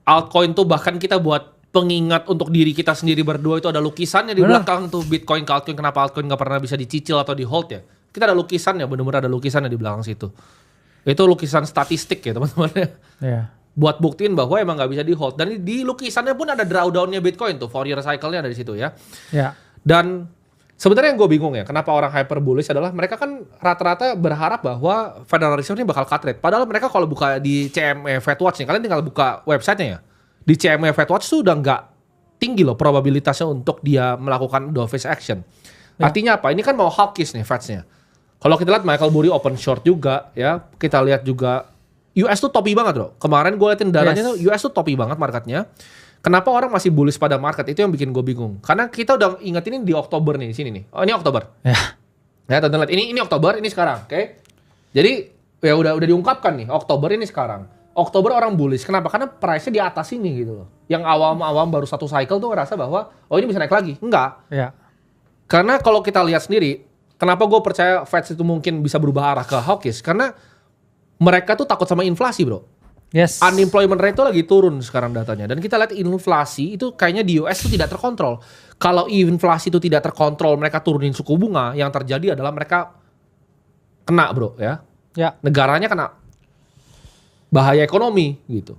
altcoin tuh bahkan kita buat pengingat untuk diri kita sendiri berdua, itu ada lukisannya di belakang tuh Bitcoin ke altcoin, kenapa altcoin nggak pernah bisa dicicil atau di hold ya. Kita ada lukisannya, bener-bener ada lukisannya di belakang situ. Itu lukisan statistik ya teman-teman ya. Yeah. Buat buktiin bahwa emang nggak bisa di hold. Dan di lukisannya pun ada drawdown-nya Bitcoin tuh, Fourier cycle-nya ada di situ ya. Yeah. Dan sebenarnya yang gue bingung ya, kenapa orang hyper bullish adalah mereka kan rata-rata berharap bahwa Federal Reserve ini bakal cut rate. Padahal mereka kalau buka di CME FedWatch nih, kalian tinggal buka websitenya ya. Di CME FedWatch tuh udah nggak tinggi loh probabilitasnya untuk dia melakukan dovish action. Ya. Artinya apa? Ini kan mau hawkish nih Feds-nya. Kalau kita lihat Michael Burry open short juga ya, kita lihat juga US tuh topi banget loh. Kemarin gue liatin datanya tuh US tuh topi banget marketnya. Kenapa orang masih bullish pada market? Itu yang bikin gue bingung. Karena kita udah ingat ini di Oktober nih, di sini nih. Oh ini Oktober. Ya. Ya tonton lihat. Ini Oktober, ini sekarang, oke? Jadi ya udah diungkapkan nih. Oktober ini sekarang. Oktober orang bullish. Kenapa? Karena price-nya di atas ini gitu loh. Yang awam-awam baru satu cycle tuh ngerasa bahwa oh ini bisa naik lagi. Enggak. Ya. Karena kalau kita lihat sendiri, kenapa gue percaya Fed itu mungkin bisa berubah arah ke hawkish? Karena mereka tuh takut sama inflasi, bro. Yes. Unemployment rate itu lagi turun sekarang datanya. Dan kita lihat inflasi itu kayaknya di US itu tidak terkontrol. Kalau inflasi itu tidak terkontrol, mereka turunin suku bunga, yang terjadi adalah mereka kena, bro, ya. Ya. Negaranya kena bahaya ekonomi gitu.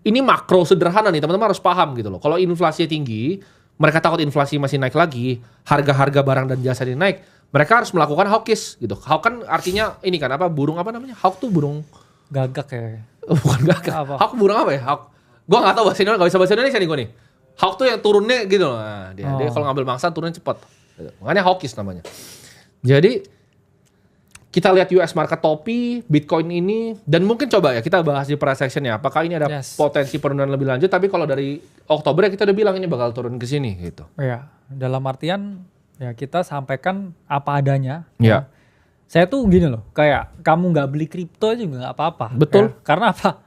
Ini makro sederhana nih, teman-teman harus paham gitu loh. Kalau inflasinya tinggi, mereka takut inflasi masih naik lagi, harga-harga barang dan jasa ini naik, mereka harus melakukan hawkish gitu. Hawk kan artinya ini kan apa? Burung apa namanya? Hawk tuh burung Gagak ya. bukan gagak. Apa? Hawk burung apa ya? Hawk. Gua enggak tahu bahasa Indonesia, enggak bisa bahasa Indonesia nih gua nih. Hawk tuh yang turunnya gitu loh. Nah, dia kalau ngambil mangsa turunnya cepat. Makanya hawkish namanya. Jadi kita lihat US market topi, Bitcoin ini, dan mungkin coba ya kita bahas di price action ya. Apakah ini ada potensi penurunan lebih lanjut? Tapi kalau dari Oktober ya kita udah bilang ini bakal turun ke sini gitu. Ya, dalam artian ya kita sampaikan apa adanya. Ya. Saya tuh gini loh, kayak kamu nggak beli kripto juga nggak apa-apa. Betul. Ya. Karena apa?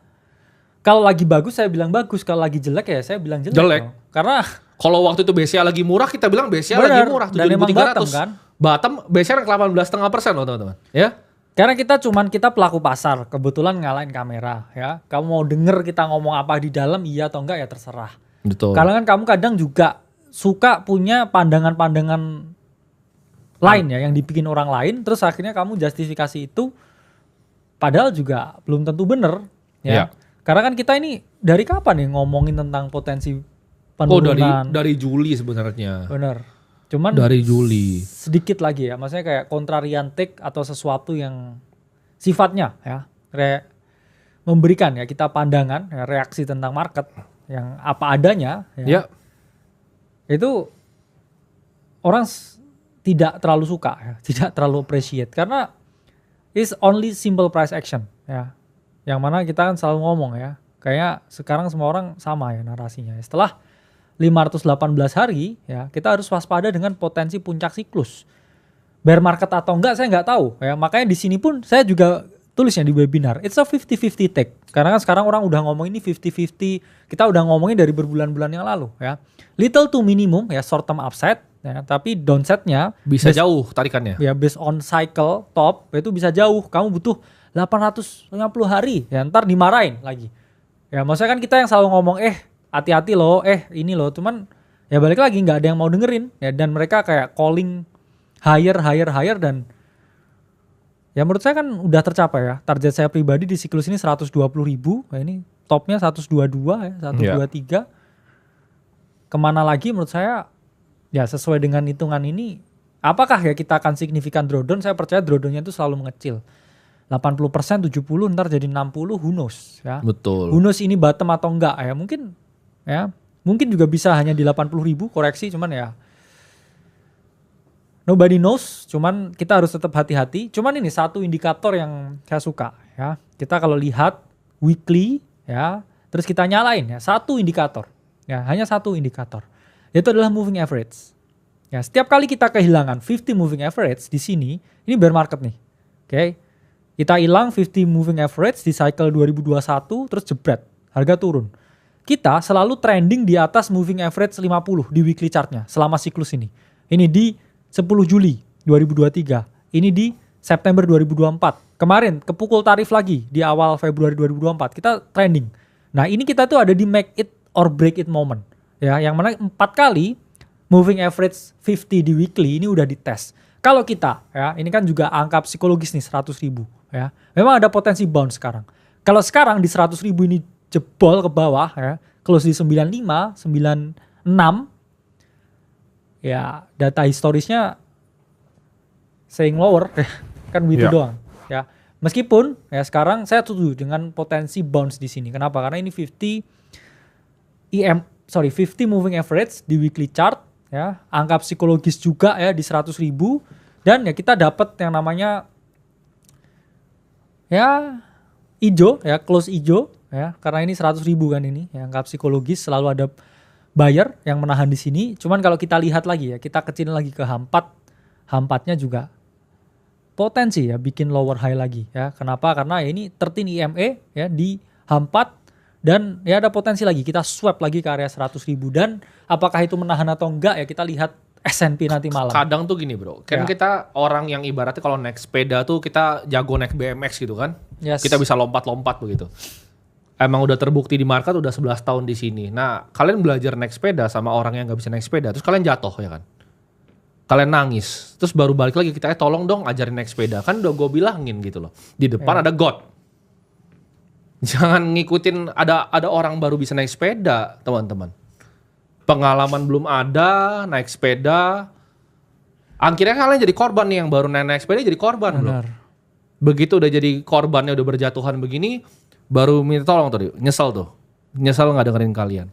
Kalau lagi bagus saya bilang bagus, kalau lagi jelek ya saya bilang jelek. Jelek. Loh. Karena kalau waktu itu BCA lagi murah kita bilang BCA bener, lagi murah 7.300. dan emang bottom kan. Bottom BCA 18,5% loh teman-teman. Ya. Karena kita pelaku pasar, kebetulan ngalahin kamera ya. Kamu mau denger kita ngomong apa di dalam iya atau enggak ya terserah. Betul. Karena kan kamu kadang juga suka punya pandangan-pandangan lain ya yang dibikin orang lain, terus akhirnya kamu justifikasi itu padahal juga belum tentu bener ya. Karena kan kita ini dari kapan nih ngomongin tentang potensi penurunan? Dari Juli sebenarnya. Bener. Cuman dari Juli. Sedikit lagi ya, maksudnya kayak contrarian take atau sesuatu yang sifatnya ya memberikan ya kita pandangan ya, reaksi tentang market yang apa adanya ya. Itu orang tidak terlalu suka ya, tidak terlalu appreciate karena it's only simple price action ya. Yang mana kita kan selalu ngomong ya, kayak sekarang semua orang sama ya narasinya. Setelah 518 hari ya, kita harus waspada dengan potensi puncak siklus. Bear market atau enggak saya nggak tahu ya. Makanya di sini pun saya juga tulisnya di webinar, it's a 50-50 take. Karena kan sekarang orang udah ngomong ini 50-50, kita udah ngomongin dari berbulan-bulan yang lalu ya. Little to minimum ya short term upside ya, tapi downside-nya bisa jauh tarikannya. Ya based on cycle top itu bisa jauh. Kamu butuh 850 hari ya, ntar dimarahin lagi. Ya maksudnya kan kita yang selalu ngomong hati-hati loh, ini loh. Cuman ya balik lagi nggak ada yang mau dengerin ya, dan mereka kayak calling higher dan ya menurut saya kan udah tercapai ya. Target saya pribadi di siklus ini 120.000. Nah, ini topnya 122 ya, 123. Kemana lagi menurut saya ya sesuai dengan hitungan ini. Apakah ya kita akan signifikan drawdown? Saya percaya drawdownnya itu selalu mengecil. 80%, 70, ntar jadi 60, who knows ya. Betul. Who knows ini bottom atau enggak ya. Mungkin juga bisa hanya di 80.000 koreksi, cuman ya nobody knows, cuman kita harus tetap hati-hati. Cuman ini satu indikator yang saya suka ya. Kita kalau lihat weekly ya, terus kita nyalain ya, satu indikator. Ya, hanya satu indikator. Yaitu adalah moving average. Ya, setiap kali kita kehilangan 50 moving average di sini, ini bear market nih. Oke. Kita hilang 50 moving average di cycle 2021 terus jebret, harga turun. Kita selalu trending di atas moving average 50 di weekly chartnya selama siklus ini. Ini di 10 Juli 2023. Ini di September 2024. Kemarin kepukul tarif lagi di awal Februari 2024. Kita trending Nah ini kita tuh ada di make it or break it moment. Ya, yang mana 4 kali moving average 50 di weekly ini udah dites. Kalau kita, ya ini kan juga angka psikologis nih 100.000. Ya, memang ada potensi bounce sekarang. Kalau sekarang di 100.000 ini jebol ke bawah, ya, close di 95, 96, ya data historisnya saying lower, kan begitu doang. Ya, meskipun ya sekarang saya setuju dengan potensi bounce di sini. Kenapa? Karena ini 50 moving average di weekly chart, ya, angka psikologis juga ya di 100.000, dan ya kita dapat yang namanya ya ijo, ya close ijo, ya karena ini 100.000 kan ini, ya, angka psikologis selalu ada buyer yang menahan di sini. Cuman kalau kita lihat lagi ya, kita kecilin lagi ke H4-nya juga potensi ya bikin lower high lagi ya. Kenapa? Karena ya ini 13 EMA ya di H4 dan ya ada potensi lagi kita swap lagi ke area 100.000, dan apakah itu menahan atau enggak ya kita lihat S&P nanti malam. Kadang tuh gini bro, kan kita orang yang ibaratnya kalau naik sepeda tuh kita jago naik BMX gitu kan. Yes. Kita bisa lompat-lompat begitu. Emang udah terbukti di market udah 11 tahun di sini. Nah, kalian belajar naik sepeda sama orang yang gak bisa naik sepeda, terus kalian jatuh ya kan. Kalian nangis, terus baru balik lagi kita tolong dong ajarin naik sepeda. Kan udah gue bilangin gitu loh. Di depan ada God. Jangan ngikutin ada orang baru bisa naik sepeda, teman-teman. Pengalaman belum ada, naik sepeda. Akhirnya kalian jadi korban nih, yang baru naik sepeda jadi korban. Benar. Begitu udah jadi korbannya, udah berjatuhan begini, baru minta tolong tuh, nyesel nggak dengerin kalian.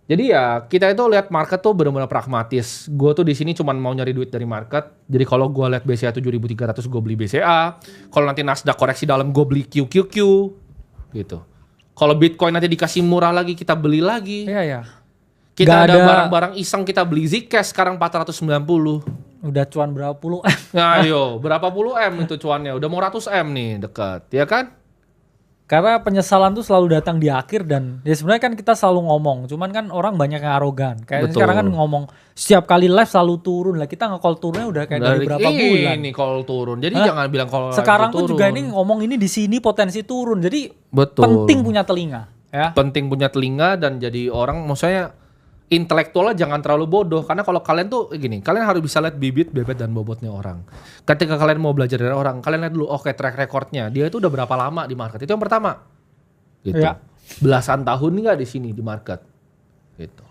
Jadi ya kita itu lihat market tuh benar-benar pragmatis. Gue tuh di sini cuma mau nyari duit dari market. Jadi kalau gue lihat BCA 7.300 gue beli BCA. Kalau nanti Nasdaq koreksi dalam gue beli QQQ gitu. Kalau Bitcoin nanti dikasih murah lagi kita beli lagi. Iya ya. Kita ada barang-barang iseng kita beli Zcash sekarang 490. Udah cuan berapa puluh Nah, ayo berapa puluh M itu cuannya? Udah mau 100 M nih dekat, ya kan? Karena penyesalan tuh selalu datang di akhir, dan ya sebenarnya kan kita selalu ngomong, cuman kan orang banyak yang arogan. Kayak sekarang kan ngomong setiap kali live selalu turun lah. Kita nge-call turunnya udah kayak dari berapa bulan. Ini call turun. Jadi jangan bilang call sekarang turun. pun juga ini ngomong ini di sini potensi turun. Jadi penting punya telinga, ya. Penting punya telinga, dan jadi orang maksudnya intelektualnya jangan terlalu bodoh. Karena kalau kalian tuh gini, kalian harus bisa lihat bibit, bebet, dan bobotnya orang. Ketika kalian mau belajar dari orang, kalian lihat dulu, oke, track recordnya. Dia itu udah berapa lama di market. Itu yang pertama. Gitu. Ya. Belasan tahun nggak di sini di market. Gitu.